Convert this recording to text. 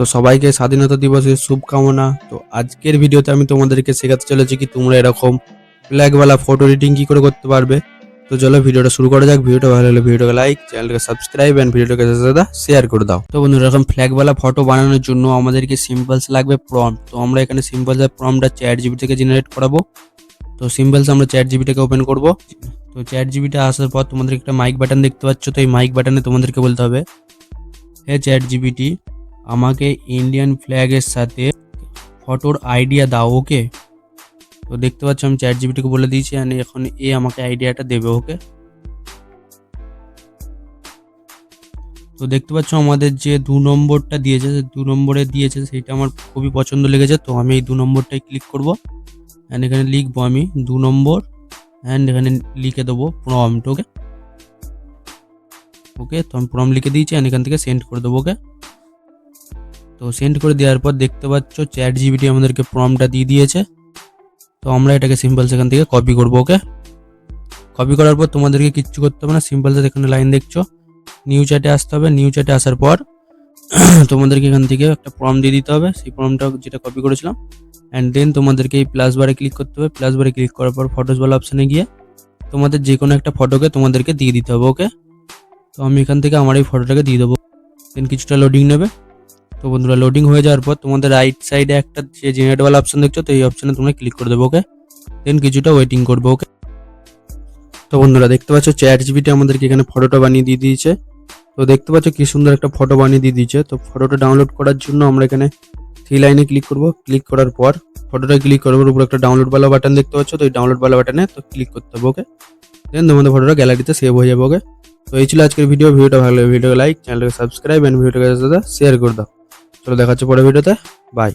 তো সবাইকে স্বাধীনতা দিবসের শুভকামনা। তো আজকের ভিডিওতে আমি তোমাদেরকে শেখাতে চলেছি কি তোমরা এরকম ফ্ল্যাগওয়ালা ফটো এডিটিং কি করে করতে পারবে। তো চলো ভিডিওটা শুরু করা যাক। ভিডিওটা ভালো লাগলে ভিডিওটাকে লাইক, চ্যানেলটাকে সাবস্ক্রাইব এন্ড ভিডিওটাকে সাথে শেয়ার করে দাও। তো বন্ধুরা, এরকম ফ্ল্যাগওয়ালা ফটো বানানোর জন্য আমাদেরকে সিম্বলস লাগবে, প্রম্পট। তো আমরা এখানে সিম্বলসের প্রম্পটটা চ্যাট জিপি থেকে জেনারেট করাবো। তো সিম্বলস আমরা চ্যাট জিপিটাকে ওপেন করব। তো চ্যাট জিপিটা আসার পর তোমাদের একটা মাইক বাটন দেখতে পাচ্ছ। তো এই মাইক বাটনে তোমাদেরকে বলতে হবে, হে চ্যাট জিপিটি, আমাকে ইন্ডিয়ান ফ্ল্যাগের সাথে ফটোর আইডিয়া দাও। ওকে, তো দেখতে পাচ্ছ আমি চ্যাট জিপিটিকে বলে দিয়েছি, আর এখন এ আমাকে আইডিয়াটা দেবে। ওকে, তো দেখতে পাচ্ছ আমাদের যে 2 নম্বরটা দিয়েছে, 2 নম্বরে দিয়েছে সেইটা আমার খুবই পছন্দ লেগেছে। তো আমি এই 2 নম্বরটাই ক্লিক করব অ্যান্ড এখানে লিখবো আমি 2 নম্বর অ্যান্ড এখানে লিখে দেবো প্রম্পট। ওকে ওকে, তো আমি প্রম্পট লিখে দিয়েছি অ্যান্ড এখান থেকে সেন্ড করে দেবো। ওকে, তো সেন্ড করে দেওয়ার পর দেখতে পাচ্ছ চ্যাট জিপিটি আমাদেরকে প্রম্পটটা দিয়ে দিয়েছে। তো আমরা এটাকে সিম্পলস এখান থেকে কপি করবো। ওকে, কপি করার পর তোমাদেরকে কিচ্ছু করতে হবে না। সিম্পলসে এখানে লাইন দেখছো, নিউ চ্যাটে আসতে হবে। নিউ চ্যাটে আসার পর তোমাদেরকে এখান থেকে একটা প্রম্পট দিয়ে দিতে হবে, সেই প্রম্পটটা যেটা কপি করেছিলাম। অ্যান্ড দেন তোমাদেরকে এই প্লাস বারে ক্লিক করতে হবে। প্লাস বারে ক্লিক করার পর ফটোস বলা অপশানে গিয়ে তোমাদের যে কোনো একটা ফটোকে তোমাদেরকে দিয়ে দিতে হবে। ওকে, তো আমি এখান থেকে আমার এই ফটোটাকে দিয়ে দেবো। দেন কিছুটা লোডিং নেবে। তো বন্ধুরা, লোডিং হয়ে যাওয়ার পর তোমাদের রাইট সাইডে একটা যে জেনারেটওয়ালা অপশন দেখছো, তো এই অপশানে তোমরা ক্লিক করে দেবো। ওকে, দেন কিছুটা ওয়েটিং করবে। ওকে, তো বন্ধুরা দেখতে পাচ্ছ চ্যাট জিপিটি আমাদেরকে এখানে ফটোটা বানিয়ে দিয়ে দিয়েছে। তো দেখতে পাচ্ছ কি সুন্দর একটা ফটো বানিয়ে দিয়ে দিয়েছে। তো ফটোটা ডাউনলোড করার জন্য আমরা এখানে 3 লাইনে ক্লিক করব। ক্লিক করার পর ফটোটা ক্লিক করার উপর একটা ডাউনলোড বালা বাটন দেখতে পাচ্ছ, তো এই ডাউনলোড বালা বাটনে তো ক্লিক করতে হবে। ওকে, দেন তোমাদের ফটোটা গ্যালারিতে সেভ হয়ে যাবে। ওকে, তো এই ছিল আজকের ভিডিওটা ভালো লাগে ভিডিওকে লাইক, চ্যানেলটাকে সাবস্ক্রাইব এন্ড ভিডিওটাকে সাথে শেয়ার করে দাও। চলো দেখা হচ্ছে পরের ভিডিওতে, বাই।